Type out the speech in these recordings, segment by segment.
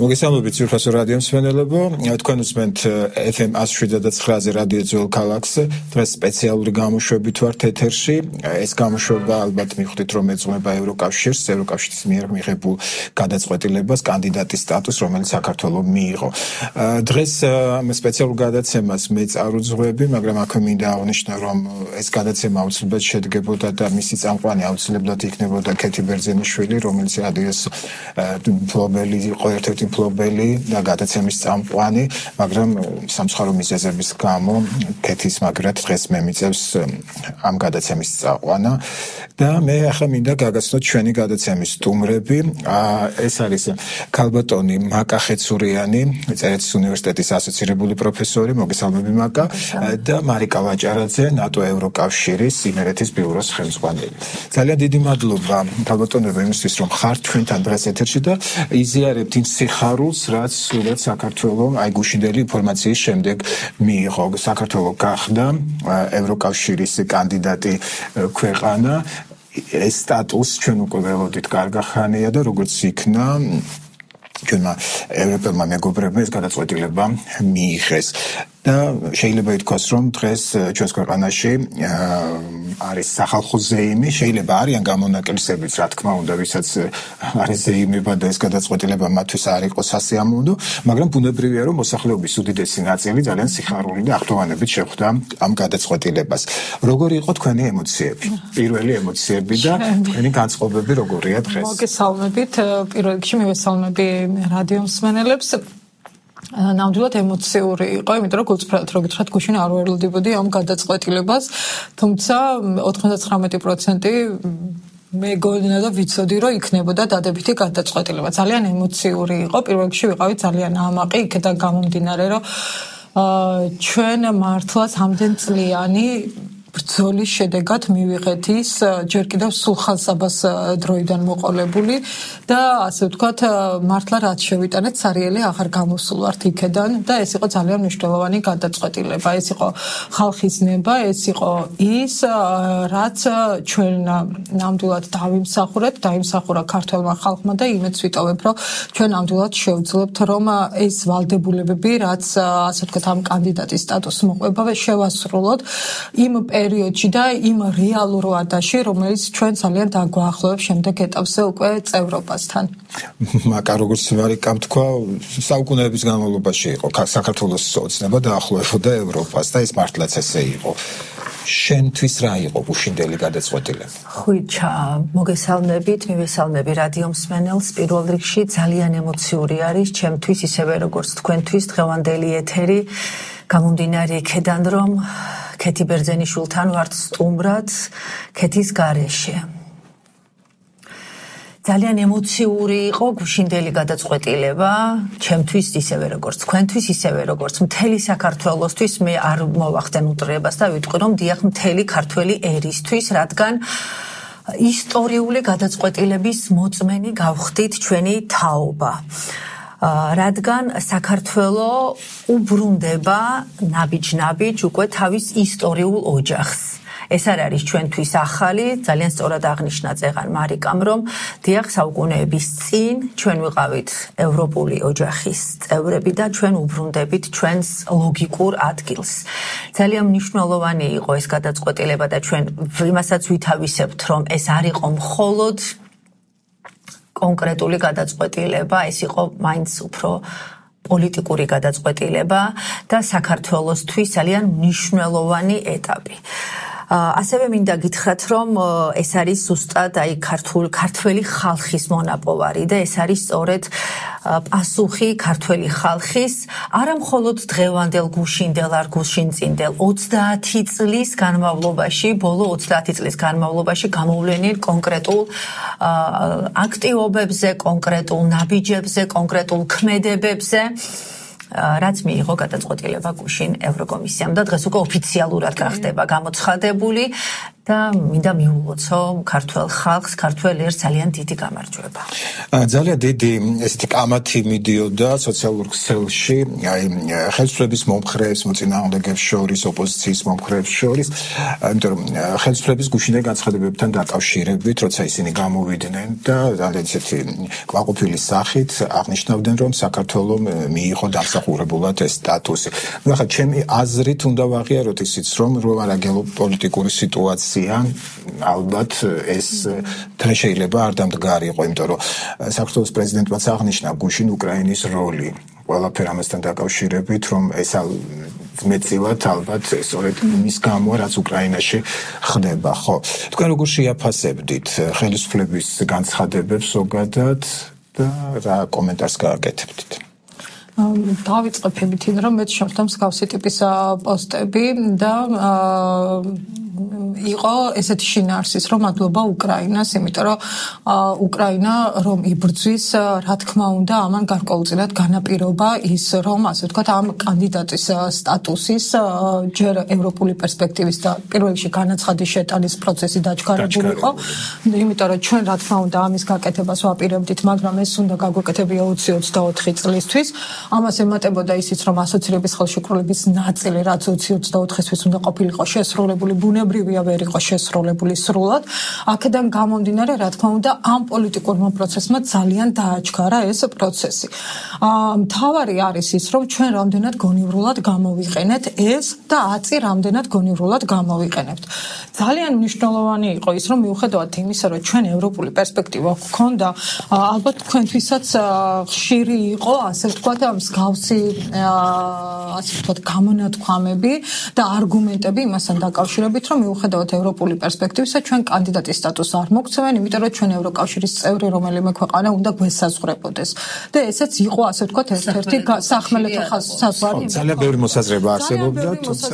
მოგესალმებით ძვირფასო რადიო მსმენელებო, თქვენ უსმენთ FM 107.9-ზე რადიო ძველ ქალაქს. დღეს სპეციალური გამოშვებით ვართ ეთერში. ეს გამოშვება ალბათ მიხვდით, რომ ეძღვნება ევროკავშირს, ევროკავშირის მიერ მიღებულ გადაწყვეტილებას, კანდიდატის სტატუსს, რომელიც საქართველომ მიიღო. დღეს ამ სპეციალურ გადაცემას მე წარუძღვები, მაგრამ აქვე მინდა აღნიშნო, რომ ეს გადაცემა აუცილებლად შედგებოდა და მისი წამყვანი აუცილებლად იქნებოდა ქეთი ბერძენიშვილი, რომელიც რადიოს მფლობელი იყო, ერთ-ერთი მფლობელი და გადაცემის წამყვანი, მაგრამ სამცხარო მიზეზების გამო ქეთის მაგრად დღეს მე მიწევს ამ გადაცემის წაყვანა და მე ახლა მინდა გაგაცნოთ ჩვენი გადაცემის სტუმრები. ეს არის ქალბატონი მაკა ხეცურიანი, წერეთის უნივერსიტეტის ასოცირებული პროფესორი, მოგესალმები მაკა, და მარიკა ვაჭარაძე, ნატო ევროკავშირის იმერეთის ბიუროს ხელმძღვანელი. ძალიან დიდი მადლობა ქალბატონებო იმისთვის, რომ ხართ ჩვენთან დღეს ეთერში და იზიარებთ იმ სიხარულს, რაც სულაც საქართველოს აი გუშინდელი ინფორმაციის შემდეგ მიიღო. საქართველოს გახდა ევროკავშირის კანდიდატი ქვეყანა. ეს სტატუსი ჩვენ უკვე ველოდით კარგი ხანია და როგორც იქნა ჩვენმა ევროპელმა მეგობრებმა ეს გადაწყვეტილება მიიღეს. და შეიძლება ითქვას, რომ დღეს ჩვენს ქვეყანაში არის სახალხო ზეიმი, შეიძლება არიან გამონაკლისებიც, რა თქმა უნდა, ვისაც არის ზეიმება და ეს გადაწყვეტილება მათთვის არ იყო სასიამოვნო, მაგრამ ბუნებრივია, რომ მოსახლეობის უდიდესი ნაწილი ძალიან სიხარული და აღტოვანებით შეხვდა ამ გადაწყვეტილებას. როგორი იყო თქვენი ემოციები? პირველი ემოციები და თქვენი განწყობები როგორია დღეს? მოგესალმებით, პირველ რიგში მივესალმები რადიო მსმენელებს. ნამდვილად ემოციური იყო, იმიტომ რომ გულწრფელად რო გითხრათ, გუშინ არ ველოდებოდი ამ გადაწყვეტილებას, თუმცა 99% მეგონა და ვიცოდი, რომ იქნებოდა დადებითი გადაწყვეტილება. ძალიან ემოციური იყო, პირველ რიგში ვიყავი ძალიან ამაყი, იქიდან გამომდინარე, რომ ჩვენ მართლაც ამდენ წლიანი ბრძოლის შედეგად მივიღეთ ის ჯერ კიდევ სულხან-საბას დროიდან მოყოლებული და ასე ვთქვათ, მართლა რაც შევიტანეთ, სარიელი აღარ გამოსულ ვართ იქედან და ეს იყო ძალიან მნიშვნელოვანი გადაწყვეტილება. ეს იყო ხალხის ნება, ეს იყო ის, რაც ჩვენ ნამდვილად დაიმსახურა ქართველმა ხალხმა და იმედს ვიტოვებ, რომ ჩვენ ნამდვილად შევძლებთ, რომ ეს ვალდებულებები, რაც ასე ვთქვათ, ამ კანდიდატის სტატუსს მოყვება, შევასრულოთ იმ პერიოდში და იმ რეალურ ვადაში, რომელიც ჩვენ ძალიან დაგვაახლოვებს შემდეგ ეტაპზე უკვე წევრობასთან. მაკა, როგორც მარიკამ თქვა, საუკუნეების განმავლობაში იყო საქართველოს ოცნება დაახლოებოდა ევროპას და ეს მართლაც ესე იყო. შენთვის რა იყო გუშინდელი გადაწყვეტილება? ხუჩა, მოგესალმებით, მივესალმები რადიო მსმენელს. პირველ რიგში ძალიან ემოციური არის ჩემთვის, ისევე როგორც თქვენთვის დღევანდელი ეთერი, გამომდინარე იქედან, რომ ქეთი ბერძენიშვილთან ვართ სტუმრად ქეთის გარეშე. ძალიან ემოციური იყო გუშინდელი გადაწყვეტილება, ჩემთვის ისევე როგორც თქვენთვის, ისევე როგორც მთელი საქართველოსთვის. მე არ მოვახდენ უტრებას და ვიტყვი, რომ დიახ, მთელი ქართველი ერისთვის, რადგან ისტორიული გადაწყვეტილების მოწმენი გავხდით ჩვენი თაობა. რადგან საქართველოს უბრუნდება ნაბიჯ-ნაბიჯ უკვე თავის ისტორიულ ოჯახს. ეს არ არის ჩვენთვის ახალი, ძალიან სწორად აღნიშნა წეღან მარიკამ, რომ დიახ, საუკუნეების წინ ჩვენ ვიყავით ევროპული ოჯახის წევრები და ჩვენ უბრუნდებით ჩვენს ლოგიკურ ადგილს. ძალიან მნიშვნელოვანი იყო ეს გადაწყვეტილება და ჩვენ იმასაც ვითავისებთ, რომ ეს არ იყო მხოლოდ კონკრეტული გადაწყვეტილება, ეს იყო მაინც უფრო პოლიტიკური გადაწყვეტილება და საქართველოსთვის ძალიან მნიშვნელოვანი ეტაპი. ასევე მინდა გითხრათ, რომ ეს არის ზუსტად აი ქართველი ხალხის მონაპოვარი და ეს არის სწორედ პასუხი ქართველი ხალხის, არა მხოლოდ დღევანდელ გუშინდელ არ გუშინწინდელ 30 წლის განმავლობაში, ბოლო 30 წლის განმავლობაში გამოვლენილ კონკრეტულ აქტივობებზე, კონკრეტულ ნაბიჯებზე, კონკრეტულ ქმედებებზე, რაც მიიღო გადაწყვეტილება გუშინ ევროკომისიამ და დღეს უკვე ოფიციალურად გახდება გამოცხადებული და მინდა მიულოცო ქართველ ხალხს, ქართველ ერს ძალიან დიდი გამარჯვება. ძალიან დიდი ესეთი კამათი მიდიოდა სოციალურ ქსელში, აი ხელისუფლების მომხრეებს, მოწინააღმდეგეებს შორის, ოპოზიციის მომხრეებს შორის, იმიტომ რომ ხელისუფლების გუშინდელ განცხადებებთან დაკავშირებით, როცა ისინი გამოვიდნენ და ძალიან ესეთი კმაყოფილი სახით აღნიშნავდნენ, რომ საქართველომ მიიღო დამსახურებულად ეს სტატუსი. ნუ ახლა ჩემი აზრით უნდა ვაღიაროთ ისიც, რომ რა გეოპოლიტიკური სიტუაცია ალბათ ეს თან შეიძლება არ დამდგარიყო, იმიტომ რომ საქართველოს პრეზიდენტმაც აღნიშნა გუშინ უკრაინის როლი ყველაფერ ამასთან დაკავშირებით, რომ ეს მეტწილად ალბათ სწორედ იმის გამო, რაც უკრაინაში ხდება, ხო? თქვენ როგორ შეაფასებდით ხელისუფლების განცხადებებს ზოგადად და რა კომენტარს გააკეთებდით? დავიწყებ იმით, რომ მე შემდგომ მსგავსი ტიპის პოსტები და იყო ესეთი შინაარსის, რომ მადლობა უკრაინას, იმიტომ რომ უკრაინა რომ იბრძვის, რა თქმა უნდა, ამან გარკვეულწილად განაპირობა ის, რომ ასე ვთქვათ, ამ კანდიდატის სტატუსის ჯერ ევროპული პერსპექტივის და პირველ რიგში განაცხადის შეტანის პროცესი დაჩქარებული იყო, იმიტომ რომ ჩვენ რა თქმა უნდა ამის გაკეთებას ვაპირებდით, მაგრამ ეს უნდა გაგვეკეთებია 2024 წლისთვის. ამას ემატებოდა ისიც, რომ ასოცირების ხელშეკრულების ნაწილი, რაც 2024-ისთვის უნდა ყოფილიყო შესრულებული, ბუნებრივია ვერ იყო შესრულებული სრულად. აქედან გამომდინარე, რა თქმა უნდა, ამ პოლიტიკურმა პროცესმა ძალიან დააჩქარა ეს პროცესი. მთავარი არის ის, რომ ჩვენ რამდენად გონივრულად გამოვიყენეთ ეს და აწი რამდენად გონივრულად გამოვიყენებთ. ძალიან მნიშვნელოვანი იყო ის, რომ მიუხედავად იმისა, რომ ჩვენ ევროპული პერსპექტივა გვქონდა, ალბათ თქვენთვისაც ხშირი იყო, ასე ვთქვათ, მსგავსი ასე ვთქვათ, გამონათქვამები და არგუმენტები იმასთან დაკავშირებით, რომ მიუხედავად ევროპული პერსპექტივისა, ჩვენ კანდიდატის სტატუსს არ მოგცემენ, იმიტომ რომ ჩვენ ევროკავშირის წევრი რომელიმე ქვეყანა უნდა გვესაზღვრებოდეს. და ესეც იყო, ასე ვთქვათ, ერთ-ერთი სახმელეთო საზღვარი. ძალიან ბევრი მოსაზრება არსებობდა, თუმცა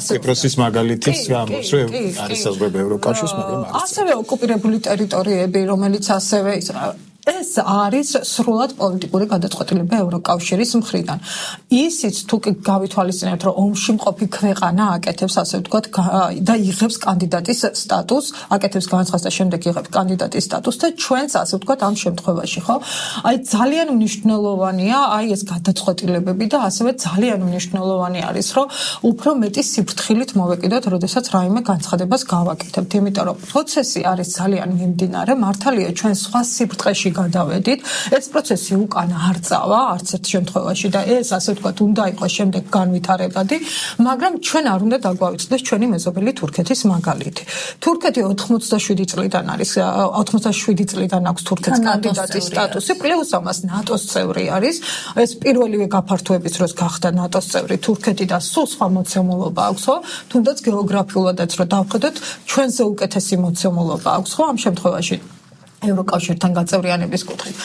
კვიპროსის მაგალითის გამოს, რომ არის საზღვრები ევროკავშირს, მაგრამ არ. ასევე ოკუპირებული ტერიტორიები, რომელიც ასევე ეს არის სრულად პოლიტიკური გადაწყვეტილება ევროკავშირის მხრიდან. ისიც თუ გავითვალისწინებთ, რომ ომში მყოფი ქვეყანა აკეთებს, ასე ვთქვათ, და იღებს კანდიდატის სტატუსს, აკეთებს განცხადებას და შემდეგ იღებს კანდიდატის სტატუსს და ჩვენც, ასე ვთქვათ, ამ შემთხვევაში, ხო? აი ძალიან მნიშვნელოვანია აი ეს გადაწყვეტილებები და ასევე ძალიან მნიშვნელოვანი არის, რომ უფრო მეტი სიფრთხილით მოვეკიდოთ, როდესაც რაიმე განცხადებას გავაკეთებთ, იმიტომ რომ პროცესი არის ძალიან მიმდინარე, მართალია ჩვენ სხვა სიფრთხეში გადავედით, ეს პროცესი უკან არ წავა არც ერთ შემთხვევაში და ეს ასე ვთქვათ უნდა იყოს შემდეგ განვითარებადი, მაგრამ ჩვენ არ უნდა დაგვავიწყდეს ჩვენი მეზობელი თურქეთის მაგალითი. თურქეთი 87 წლიდან არის 87 წლიდან აქვს თურქეთს კანდიდატის სტატუსი, პლუს ამას ნატოს წევრი არის. ეს პირველივე გაფართოების დროს გახდა ნატოს წევრი თურქეთი და სულ სხვა მოცემულობა აქვს, ხო? თუნდაც გეოგრაფიულადაც რო დავხედოთ, ჩვენზე უკეთესი მოცემულობა აქვს, ხო, ამ შემთხვევაში ევროკავშირთან გაწევრიანების კუთხით.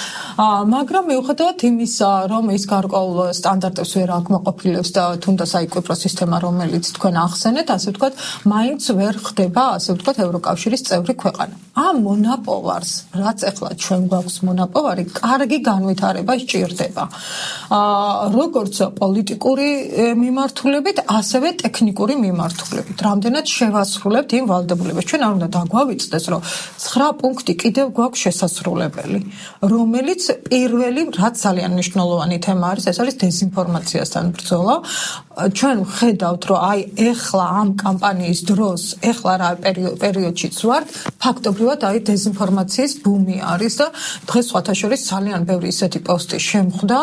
მაგრამ მიუხედავად იმისა, რომ ის გარკვეულ სტანდარტებს ვერ აკმაყოფილებს და თუნდაც აი კვიპროს სისტემა, რომელიც თქვენ ახსენეთ, ასე ვთქვათ, მაინც ვერ ხდება, ასე ვთქვათ, ევროკავშირის წევრი ქვეყანა. ამ მონაპოვარს, რაც ახლა ჩვენ გვაქვს მონაპოვარი, კარგი განვითარება სჭირდება. როგორც პოლიტიკური მიმართულებით, ასევე ტექნიკური მიმართულებით. რამდენად შევასრულებთ იმ ვალდებულებას. ჩვენ არ უნდა დაგვავიწყდეს, რომ 9 პუნქტი კიდევ გვაქვს შესასრულებელი, რომელიც პირველი, რაც ძალიან მნიშვნელოვანი თემა არის, ეს არის დეზინფორმაციასთან ბრძოლა. ჩვენ ვხედავთ, რომ აი ეხლა ამ კამპანიის დროს, ეხლა რა პერიოდშიც ვართ, ფაქტობრივად აი დეზინფორმაციის ბუმი არის და დღეს სხვათა შორის ძალიან ბევრი ისეთი პოსტი შემხვდა,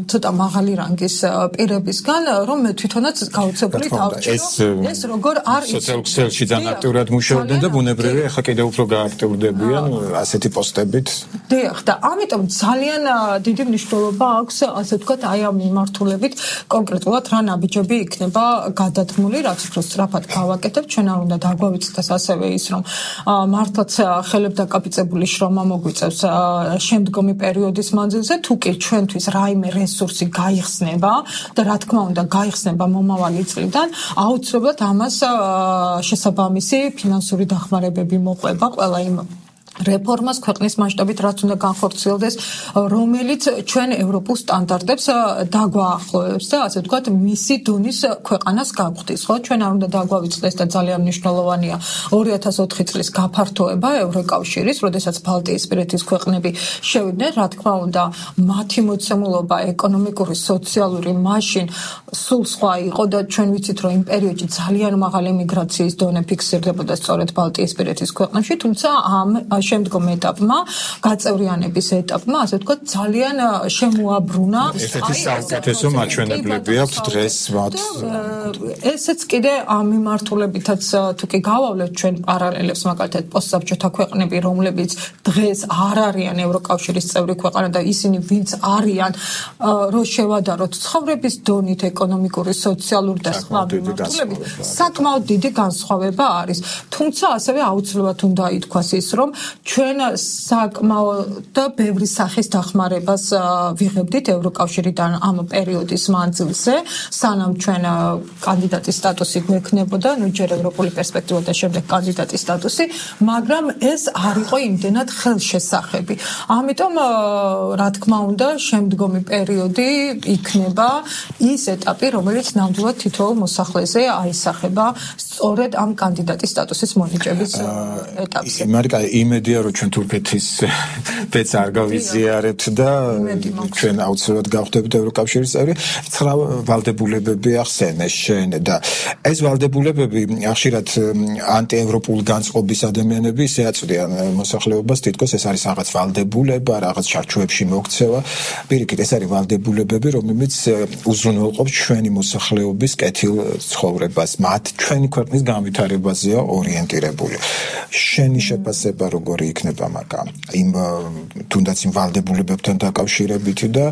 ცოტა მაღალი რანგის პირებისგან, რომ მე თვითონაც გაუცებული დავჭირო, ეს როგორ არის სოციალურ ქსელში ძალიან აქტიურად მუშაობდნენ და ბუნებრივია, ახლა კიდევ უფრო გააქტიურდებიან ასეთი პოსტებით. დიახ, და ამიტომ ძალიან დიდი მნიშვნელობა აქვს, ასე ვთქვათ, აი ამ მიმართულებით კონკრეტულად რა ნაბიჯები იქნება გადადგმული, რაც უფრო სწრაფად გავაკეთებთ. ჩვენ არ უნდა დაგვავიწყდეს ასევე ის, რომ მართლაც ხელებდაკაპიწებული შრომა მოგვიწევს შემდგომი პერიოდის მანძილზე, თუ კი ჩვენთვის რაიმე რესურსი გაიხსნება და რა თქმა უნდა გაიხსნება მომავალი წლიდან, აუცილებლად ამას შესაბამისი ფინანსური დახმარებები მოყვება ყველა იმ რეფორმას ქვეყნის მასშტაბით რაც უნდა განხორციელდეს, რომელიც ჩვენ ევროპულ სტანდარტებს დაგვაახლოებს და ასე ვთქვათ, მისი დონის ქვეყანას გაგვხდის, ხო? ჩვენ არ უნდა დაგვავიწყდეს და ძალიან მნიშვნელოვანია 2004 წლის გაფართოება ევროკავშირის, როდესაც ბალტიისპირეთის ქვეყნები შევიდნენ, რა თქმა უნდა, მათი მოცემულობა ეკონომიკური, სოციალური მაშინ სულ სხვა იყო და ჩვენ ვიცით, რომ იმ პერიოდში ძალიან მაღალი მიგრაციის დონე ფიქსირდებოდა სწორედ ბალტიისპირეთის ქვეყნებში, თუმცა ამ შემდგომ ეტაპმა, გაწევრიანების ეტაპმა, ასე ვთქვათ, ძალიან შემოაბრუნა. ერთ-ერთი საუკეთესო მაჩვენებლები აქვს დღეს მათ. ესეც კიდე ამ მიმართულებითაც თუ კი გავავლევთ ჩვენ პარალელებს, მაგალითად პოსტსაბჭოთა ქვეყნები, რომლებიც დღეს არ არიან ევროკავშირის წევრი ქვეყანა და ისინი ვინც არიან, რო შევადაროთ ცხოვრების დონით, ეკონომიკური, სოციალური და სხვა მიმართულებით, საკმაოდ დიდი განსხვავება არის. თუმცა ასევე აუცილებლად უნდა ითქვას ის, რომ ჩვენ საკმაოდ ბევრი სახის დახმარებას ვიღებდით ევროკავშირიდან ამ პერიოდის მანძილზე, სანამ ჩვენ კანდიდატის სტატუსი გვექნებოდა, ნუ ჯერ ევროპული პერსპექტივა და შემდეგ კანდიდატის სტატუსი, მაგრამ ეს არ იყო იმდენად ხელშესახები. ამიტომ, რა თქმა უნდა, შემდგომი პერიოდი იქნება ის ეტაპი, რომელიც ნამდვილად თითოეულ მოსახლეზე აისახება სწორედ ამ კანდიდატის სტატუსის მონიჭების ეტაპზე. მარიკა, იმედია, რომ ჩვენ თურქეთის ბეც არ გავიზიარებთ და ჩვენ აუცილებლად გავხდებით ევროკავშირის წევრი. 9 ვალდებულებები ახსენეს შენ და ეს ვალდებულებები ხშირად ანტიევროპული განწყობის ადამიანები ისე აწვდიან მოსახლეობას, თითქოს ეს არის რაღაც ვალდებულება, რაღაც ჩარჩოებში მოქცევა. პირიქით, ეს არის ვალდებულებები, რომლებიც უზრუნველყოფს ჩვენი მოსახლეობის კეთილ ცხოვრებას, მათ ჩვენი ქვეყნის განვითარებაზეა ორიენტირებული. შენი შეფასება როგორი იქნება მაგა? იმ თუნდაც იმ ვალდებულებებთან დაკავშირებით და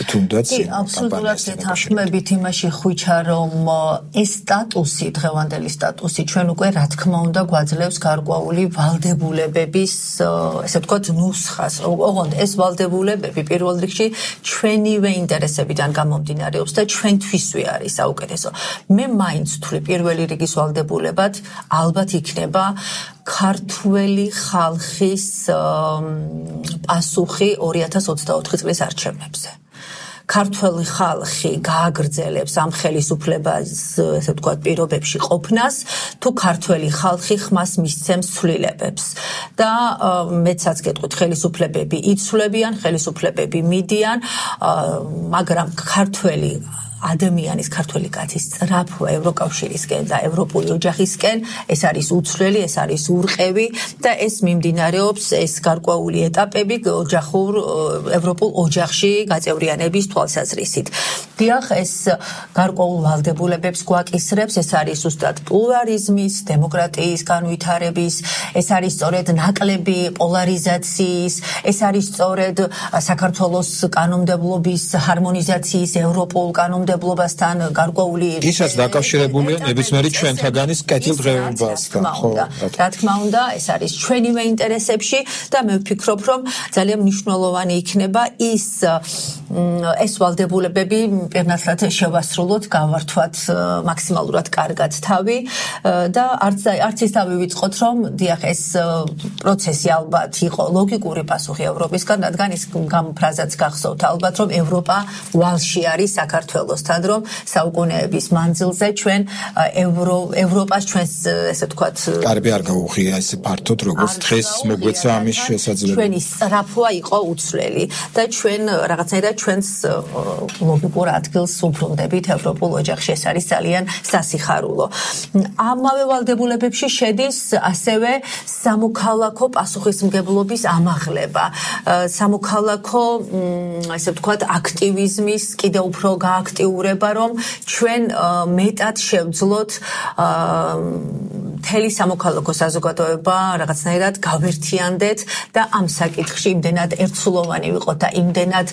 თუნდაც აბსოლუტურად ეთანხმებით იმაში ხვიჩა, რომ ეს სტატუსი, დღევანდელი სტატუსი ჩვენ უკვე რა თქმა უნდა გვაძლევს გარკვეული ვალდებულებების, ესე ვთქვათ, ნუსხას. ოღონდ ეს ვალდებულებები პირველ რიგში ჩვენივე ინტერესებიდან გამომდინარეობს და ჩვენთვისვე არის საუკეთესო. მე მაინც ვთვლი პირველი რიგის ვალდებულებად ალბათ იქნება ქართველი ხალხის პასუხი 2024 წლის არჩევნებზე. ქართველი ხალხი გააგრძელებს ამ ხელისუფლებას, ესე ვთქვათ, პირობებში ყოფნას, თუ ქართველი ხალხი ხმას მისცემს ცვლილებებს. და მეცაც გეტყვით, ხელისუფლებები იცვლებიან, ხელისუფლებები მიდიან, მაგრამ ქართველი ადამიანის, ქართველი კაცის სწრაფვა ევროკავშირისკენ და ევროპული ოჯახისკენ, ეს არის უცვლელი, ეს არის ურყევი და ეს მიმდინარეობს, ეს გარკვეული ეტაპები ოჯახურ ევროპულ ოჯახში გაწევრიანების თვალსაზრისით. დიახ, ეს გარკვეულ ვალდებულებებს გვაკისრებს, ეს არის ზუსტად პლურალიზმის, დემოკრატიის განვითარების, ეს არის სწორედ ნაკლები პოლარიზაციის, ეს არის სწორედ საქართველოს კანონმდებლობის ჰარმონიზაციის, ევროპულ კანონმდებლობასთან გარკვეული ისაც დაკავშირებულია ნებისმიერი ჩვენთაგანის კეთილდღეობასთან, ხო? რა თქმა უნდა, ეს არის ჩვენივე ინტერესებში და მე ვფიქრობ, რომ ძალიან მნიშვნელოვანი იქნება ეს ვალდებულებები პირნათლად შევასრულოთ, გავართვათ მაქსიმალურად კარგად თავი და არც ის დავივიწყოთ, რომ დიახ, ეს პროცესი ალბათ იყო ლოგიკური პასუხი ევროპისგან, რადგან ის ფრაზაც გახსოვთ ალბათ, რომ ევროპა ვალში არის საქართველოსთან, რომ საუკუნეების მანძილზე ჩვენ ევროპას ჩვენს, ესე ვთქვათ, კარები არ გაუღია ესე ფართოდ, როგორც დღეს მეგვეცა ამის შესაძლებლობა. ჩვენი სწრაფვა იყო უცვლელი და ჩვენ რაღაცნაირად ჩვენს ლოგიკურ ადგილს უბრუნდებით ევროპულ ოჯახში, ეს არის ძალიან სასიხარულო. ამავე ვალდებულებებში შედის ასევე სამოქალაქო პასუხისმგებლობის ამაღლება, სამოქალაქო, ესე ვთქვათ, აქტივიზმის კიდევ უფრო გააქტიურება, რომ ჩვენ მეტად შევძლოთ მთელი სამოქალაქო საზოგადოება რაღაცნაირად გავერთიანდეთ და ამ საკითხში იმდენად ერთსულოვანი ვიყოთ და იმდენად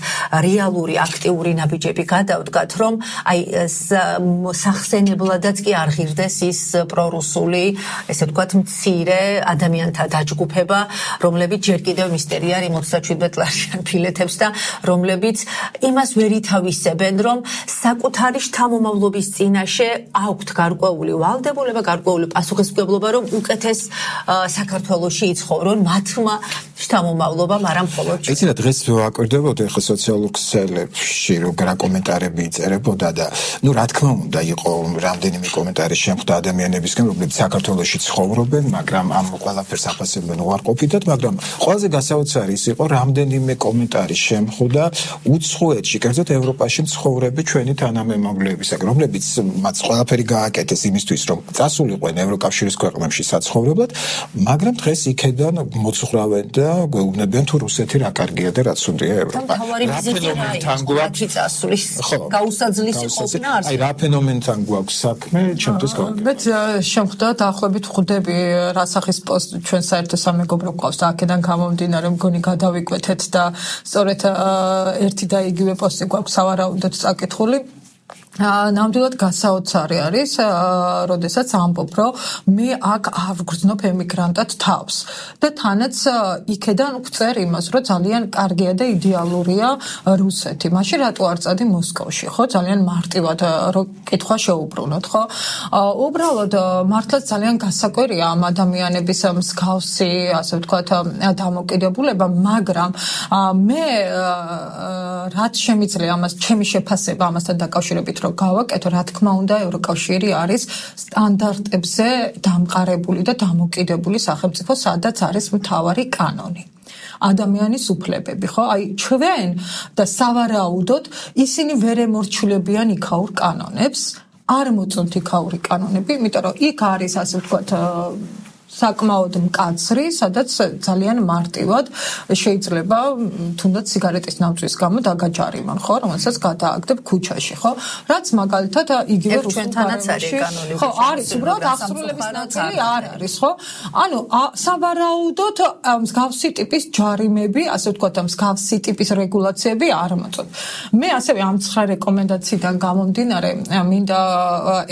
რეალური აქტიური ნაბიჯები გადავდგათ, რომ აი სახსენებლადაც კი არ ღირდეს ის პრორუსული, ესე ვთქვათ, მცირე ადამიანთა დაჯგუფება, რომლებიც ჯერ კიდევ მისტერია 37 ლარიან ფილეთებს და რომლებიც იმას ვერ ითავისებენ, რომ საკუთარი შთამომავლობის წინაშე აქვთ გარკვეული ვალდებულება, გარკვეული პასუხისმგებლობა პასუხისმგებლობა, რომ უკეთეს საქართველოში იცხოვრონ მათმა შთამომავლობამ, არა მხოლოდ. იცი რა დღეს ვაკვირდებოდი ახლა სოციალურ ქსელებში რომ რა კომენტარები იწერებოდა და ნუ რა თქმა უნდა იყო რამდენიმე კომენტარი შემხვდა ადამიანებისგან, რომლებიც საქართველოში ცხოვრობენ, მაგრამ ამ ყველაფერს აფასებენ უარყოფითად, მაგრამ ყველაზე გასაოცარი ის იყო რამდენიმე კომენტარი შემხვდა უცხოეთში, კერძოდ ევროპაში მცხოვრები ჩვენი თანამემამულეებისგან, რომლებიც მათ ყველაფერი გააკეთეს იმისთვის, რომ წასულიყვნენ ევროკავშირის ქვეყნებში საცხოვრებლად, მაგრამ დღეს იქედან მოძღვრავენ და გვეუბნებიან თუ რუსეთი რა კარგია და რაც უნდია ევროპა. აი რა ფენომენთან გვაქვს საქმე, ჩემთვის გავაკეთე. შემხვდა დაახლოებით ხვდები რა სახის პოსტ ჩვენ საერთო სამეგობრო გვყავს და აქედან გამომდინარე მგონი გადავიკვეთეთ და სწორედ ერთი და იგივე პოსტი გვაქვს სავარაუდოდ წაკითხული. ნამდვილად გასაოცარი არის, როდესაც ამბობ, რომ მე აქ ავგრძნობ ემიგრანტად თავს და თანაც იქედან ვწერ იმას, რომ ძალიან კარგია და იდეალურია რუსეთი. მაშინ რატო არ წადი მოსკოვში, ხო? ძალიან მარტივად რო კითხვა შეუბრუნოთ, ხო? უბრალოდ მართლაც ძალიან გასაკვირია ამ ადამიანების მსგავსი, ასე ვთქვათ, დამოკიდებულება, მაგრამ მე რაც შემიძლია ამას ჩემი შეფასება ამასთან დაკავშირებით გავაკეთო, რა თქმა უნდა, ევროკავშირი არის სტანდარტებზე დამყარებული და დამოკიდებული სახელმწიფო, სადაც არის მთავარი კანონი. ადამიანის უფლებები, ხო? აი ჩვენ და სავარაუდოდ ისინი ვერ ემორჩილებიან იქაურ კანონებს, არ მოწონთ იქაური კანონები, იმიტომ რომ იქ არის, ასე ვთქვათ, საკმაოდ მკაცრი, სადაც ძალიან მარტივად შეიძლება თუნდაც სიგარეტის ნავწვის გამო დაგაჯარიმონ, ხო, რომელსაც გადააგდებ ქუჩაში, ხო? რაც მაგალითად იგივე რუსულ კანონში, ხო, არის უბრალოდ აღსრულების ნაწილი არ არის, ხო? ანუ სავარაუდოდ მსგავსი ტიპის ჯარიმები, ასე ვთქვათ, მსგავსი ტიპის რეგულაციები არ მოწონთ. მე ასევე ამ 9 რეკომენდაციიდან გამომდინარე, მინდა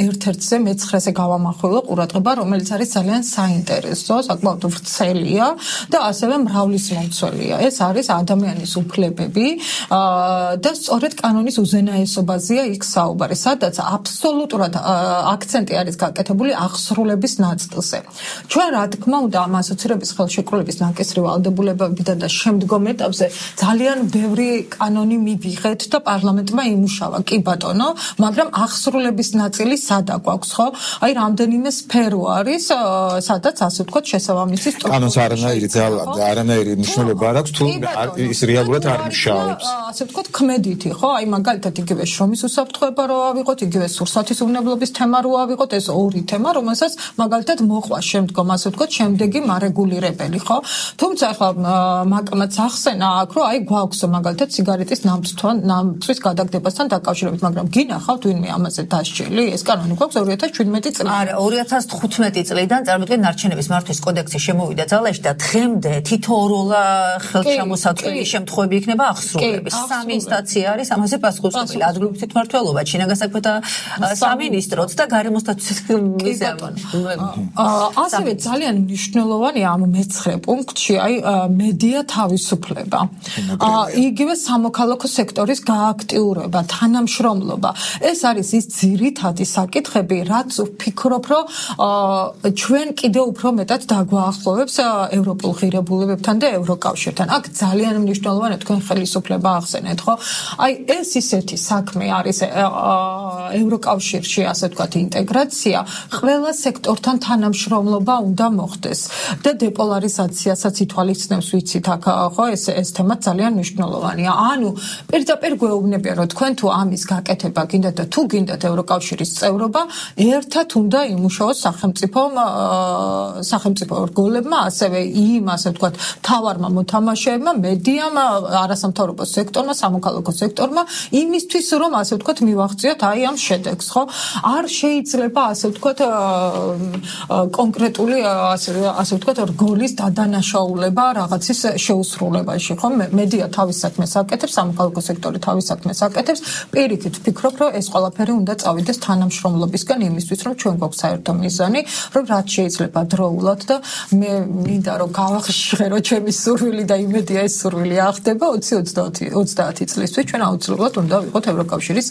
ერთ-ერთზე მე-9-ზე გავამახვილო ყურადღება, რომელიც არის ძალიან საინტერესო, საკმაოდ ვრცელია და ასევე მრავლისმომცველია. ეს არის ადამიანის უფლებები და სწორედ კანონის უზენაესობაზეა იქ საუბარი, სადაც აბსოლუტურად აქცენტი არის გაკეთებული აღსრულების ნაწილზე. ჩვენ რა თქმა უნდა ამ ასოცირების ხელშეკრულების ნაკისრი ვალდებულებებიდან და შემდგომ ეტაპზე ძალიან ბევრი კანონი მივიღეთ და პარლამენტმა იმუშავა, კი ბატონო, მაგრამ აღსრულების ნაწილი სადა გვაქვს, ხო? აი რამდენიმე სფერო არის, სადაც ასე ვთქვათ შესაბამისი სტრუქტურა. კანონს არანაირი ძალა და არანაირი მნიშვნელობა არ აქვს თუ ის რეალურად არ მუშაობს. ასე ვთქვათ ქმედითი, ხო? აი მაგალითად იგივე შრომის უსაფრთხოება რო ავიღოთ, იგივე სურსათის უვნებლობის თემა რო ავიღოთ, ეს ორი თემა, რომელსაც მაგალითად მოყვა შემდგომ, ასე ვთქვათ, შემდეგი მარეგულირებელი, ხო? თუმცა ახლა მაკმაც ახსენა აქ, რომ აი გვაქვს მაგალითად სიგარეტის ნამწვის გადაგდებასთან დაკავშირებით, მაგრამ გინახავთ ვინმე ამაზე დასჯილი? ეს კანონი გვაქვს 2017 წლიდან. არა, 2015 წლიდან წარმოიდგინეთ ნარჩენების მართვის კოდექსი შემოვიდა ძალაში და დღემდე თითოეულა ხელშემოსაწვევის შემთხვევები იქნება აღსრულების. 3 ინსტანცია არის ამაზე პასუხისმგებელი: ადგილობრივი თვითმმართველობა, ჩინაგან საქმეთა სამინისტროც და გარემოსტატუსის ასევე ძალიან მნიშვნელოვანია ამ მე-9 პუნქტში, აი მედია თავისუფლება. იგივე სამოქალაქო სექტორის გააქტიურება, თანამშრომლობა. ეს არის ის ძირითადი საკითხები, რაც ვფიქრობ, რომ ჩვენ კიდევ უფრო მეტად დაგვაახლოვებს ევროპულ ღირებულებებთან და ევროკავშირთან. აქ ძალიან მნიშვნელოვანია თქვენ ხელისუფლება ახსენეთ, ხო? აი ეს ისეთი საქმე არის ევროკავშირში, ასე ვთქვათ, ინტეგრაცია, ყველა სექტორთან თანამშრომლობა უნდა მოხდეს და დეპოლარიზაციასაც ითვალისწინებს, ვიცით, აქ ხო ეს თემა ძალიან მნიშვნელოვანია. ანუ პირდაპირ გვეუბნებიან, რომ თქვენ თუ ამის გაკეთება გინდათ და თუ გინდათ ევროკავშირის წევრობა, ერთად უნდა იმუშაოს სახელმწიფო ორგანოებმა, ასევე იმ, ასე ვთქვათ, თავარმა მოთამაშეებმა, მედიამ, არასამთავრობო სექტორმა, სამოქალაქო სექტორმა, იმისთვის, რომ ასე ვთქვათ, მივაღწიოთ აი ამ შედეგს, ხო? არ შეიძლება, ასე ვთქვათ, კონკრეტული, ასე ვთქვათ, რგოლის დადანაშაულება რაღაცის შეუსრულებაში, ხო? მედია თავის საქმეს აკეთებს, სამოქალაქო სექტორი თავის საქმეს აკეთებს. პირიქით, ვფიქრობ, რომ ეს ყველაფერი უნდა წავიდეს თანამშრომლობისგან იმისთვის, რომ ჩვენ გვაქვს საერთო მიზანი, რომ რაც შეიძლება დროულად და მე მინდა რომ გავახშერო ჩემი სურვილი და იმედია ეს სურვილი ახდება 20-30 წლისთვის ჩვენ აუცილებლად უნდა ვიყოთ ევროკავშირის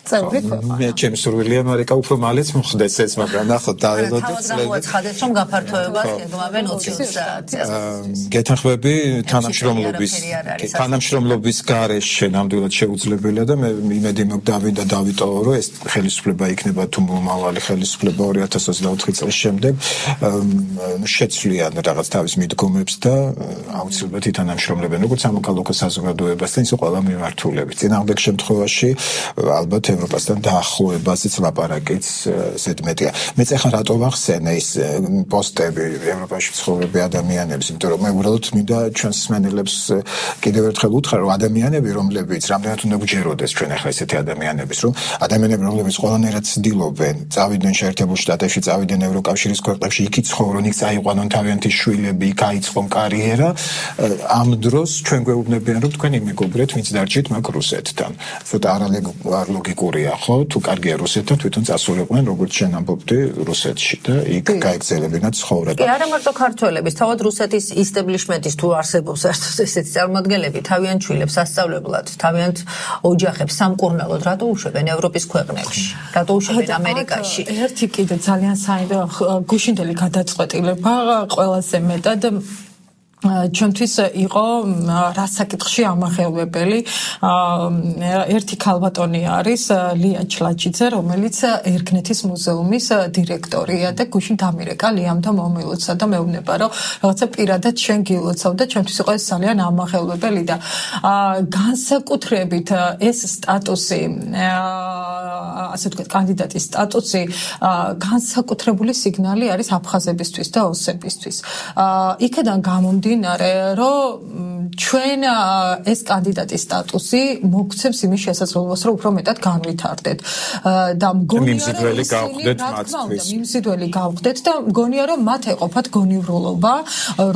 წევრი ქვეყანა. მე ჩემი სურვილია მარიკა უფრო მალეც მოხდეს ეს, მაგრამ ნახოთ დაველოდოთ წლები. თავად ხადეთ რომ გაფართოებას გეგმავენ 20 საათზე. გეთანხმები თანამშრომლობის გარეშე ნამდვილად შეუძლებელია და მე იმედი მოგდავიდა დავიტოვო რომ ეს ხელისუფლება იქნება თუ მომავალი ხელისუფლება 2024 წლის შემდეგ შეცვლიან რაღაც თავის მიდგომებს და აუცილებლად ითანამშრომლებენ როგორც სამოქალაქო საზოგადოებასთან ისე ყველა მიმართულებით. წინააღმდეგ შემთხვევაში ალბათ ევროპასთან დაახლოებაზეც ლაპარაკიც ზედმეტია. მეც ახლა რატო ვახსენე ის პოსტები ევროპაში ცხოვრები ადამიანების, იმიტომ რომ მე უბრალოდ მინდა ჩვენს მსმენელებს კიდევ ერთხელ უთხრა რომ ადამიანები რომლებიც რამდენად უნდა გჯეროდეს ჩვენ ახლა ესეთი ადამიანების რომ ადამიანები რომლებიც ყველანაირად ცდილობენ წავიდნენ შეერთებულ შტატებში, წავიდნენ ევროკავშირის ქვეყნებში, იქ ცხოვრონ, იქ წაიყვანონ თავიანთი შვილები, იქ აიწყონ კარიერა, ამ დროს ჩვენ გვეუბნებიან რომ თქვენ იმეგობრეთ ვინც დარჩით მაგ რუსეთთან. ცოტა არალოგიკურია, ხო? თუ კარგია რუსეთთან, თვითონ წასულიყვნენ როგორც შენ ამბობდი რუსეთში და იქ გაეგზელებინათ ცხოვრება. კი, არა მარტო ქართველების, თავად რუსეთის ისტებლიშმენტის თუ არსებობს ესეთი წარმოადგენლები, თავიანთ შვილებს ასწავლებლად, თავიანთ ოჯახებს სამკურნალოდ რატო უშვებენ ევროპის ქვეყნებში? რატო უშვებენ ამერიკაში? ერთი კიდე ძალიან გუშინდელი გადაწყვეტილება ყველაზე მეტად ჩვენთვის იყო რა საკითხში ამახელვებელი. ერთი ქალბატონი არის ლია ჩლაჩიძე, რომელიც ერგნეთის მუზეუმის დირექტორია და გუშინ დამირეკა liam და მომილოცა და მეუბნება რომ რაღაცა პირადად შენ გილოცავ და ჩვენთვის იყო ეს ძალიან ამახელვებელი და განსაკუთრებით ეს სტატუსი ასე ვთქვათ კანდიდატის სტატუსი განსაკუთრებული სიგნალი არის აფხაზებისთვის და ოსებისთვის. იქედან გამომდინარე რომ ჩვენ ეს კანდიდატის სტატუსი მოგცემს იმის შესაძლებლობას რომ უფრო მეტად განვითარდეთ და მგონია მიმზიდველი გავხდეთ და მგონია რომ მათ ეყოფათ გონივრულობა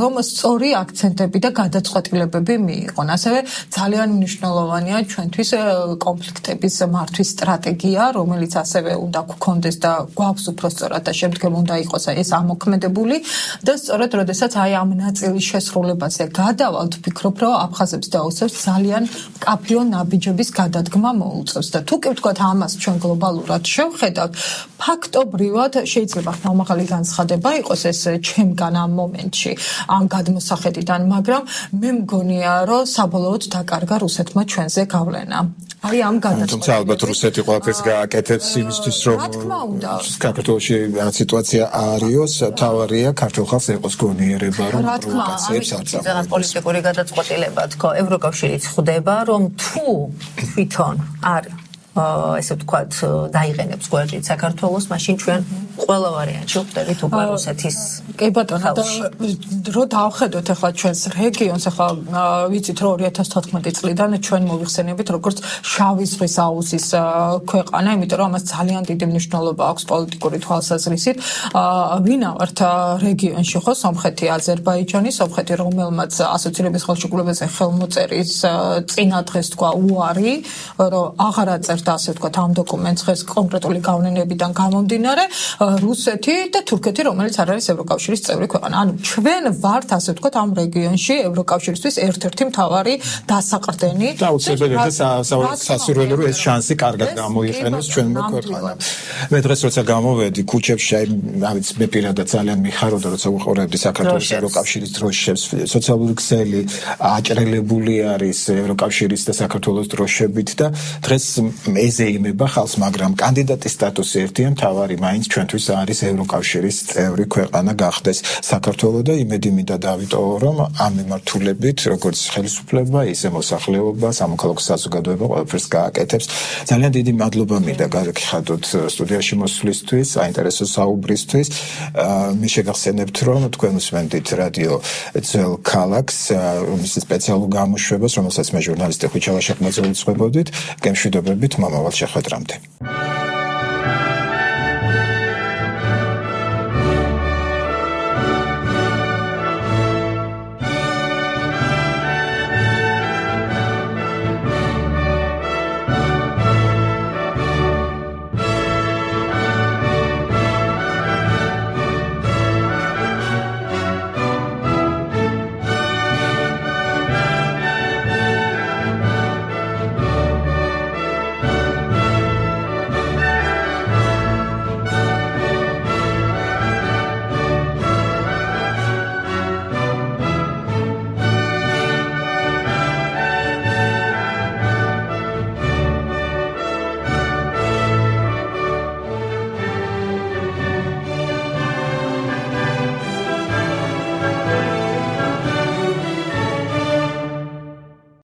რომ სწორი აქცენტები და გადაწყვეტილებები მიიღონ. ასევე ძალიან მნიშვნელოვანია ჩვენთვის კონფლიქტების მართვის სტრატეგია, რომელიც ასევე უნდა გქონდეს და გვაქვს უფრო სწორად და შემდგომ უნდა იყოს ეს ამოქმედებული და სწორედ როდესაც აი ამ ნაწილის შესრულებაზე გადავალთ, ვფიქრობ, რომ აფხაზებს და ოსებს ძალიან მკაფიო ნაბიჯების გადადგმა მოუწევს და თუ კი ვთქვათ ამას ჩვენ გლობალურად შევხედავთ, ფაქტობრივად შეიძლება ხმამაღალი განცხადება იყოს ეს ჩემგან ამ მომენტში, ამ გადმოსახედიდან, მაგრამ მე მგონია, რომ საბოლოოდ დაკარგა რუსეთმა ჩვენზე გავლენა. აი ამ გადაწყვეტილებას. თუმცა ალბათ რუსეთი ყველაფერს გააკეთებს იმისთვის, რომ საქართველოში სიტუაცია არიოს, თავარია ქართულ ხალხს ეყოს გონიერება, რომ პროვოკაციებს არ წამოიღოს. ძალიან პოლიტიკური გადაწყვეტილება თქო, ევროკავშირიც ხვდება, რომ თუ თვითონ არ ესე ვთქვათ, დაიღენებს გვერდით საქართველოს, მაშინ ჩვენ ყველა ვარიანტში ვხვდებით უკვე რუსეთის. კი ბატონო, რო დავხედოთ ახლა ჩვენს რეგიონს, ახლა ვიცით რომ 2014 წლიდან ჩვენ მოვიხსენებით როგორც შავი ზღვის აუზის ქვეყანა, იმიტომ რომ ამას ძალიან დიდი მნიშვნელობა აქვს პოლიტიკური თვალსაზრისით. ვინა ვართ რეგიონში, ხო, სომხეთი, აზერბაიჯანი, სომხეთი, რომელმაც ასოცირების ხელშეკრულებაზე ხელმოწერის წინა დღეს თქვა უარი, რომ აღარ აწერდა ასე ვთქვათ ამ დოკუმენტს ხეს კონკრეტული გავლენებიდან გამომდინარე, რუსეთი და თურქეთი, რომელიც არ არის ევროკავშირის წევრი ქვეყანა. ანუ ჩვენ ვართ ასე ვთქვათ ამ რეგიონში ევროკავშირისთვის ერთ-ერთი მთავარი დასაყრდენი. დაუცებელია სასურველია რომ ეს შანსი კარგად გამოიყენოს ჩვენმა ქვეყანამ. მე დღეს როცა გამოვედი ქუჩებში, აი ვიცი მე პირადად ძალიან მიხარობდა როცა ვუყურებდი საქართველოს ევროკავშირის დროშებს, სოციალური ქსელი აჭრელებული არის ევროკავშირის და საქართველოს დროშებით და დღეს ეზეიმება ხალხს, მაგრამ კანდიდატის სტატუსი ერთიან თავარი მაინც ჩვენთვის არის ევროკავშირის წევრი ქვეყანა გახდეს საქართველო და იმედი მინდა დავიტოვო რომ ამ მიმართულებით როგორც ხელისუფლება, ისე მოსახლეობა, სამოქალაქო საზოგადოება ყველაფერს გააკეთებს. ძალიან დიდი მადლობა მინდა გაგიხადოთ სტუდიაში მოსვლისთვის, საინტერესო საუბრისთვის. მე შეგახსენებთ რომ თქვენ უსმენთ რადიო ძველ ქალაქს, რომლის სპეციალურ გამოშვებას, რომელსაც მე ჟურნალისტი ხვიჩა ვაშაკმაძე უძღვებოდით. გემშვიდობებით მომავალ შეხვედრამდე.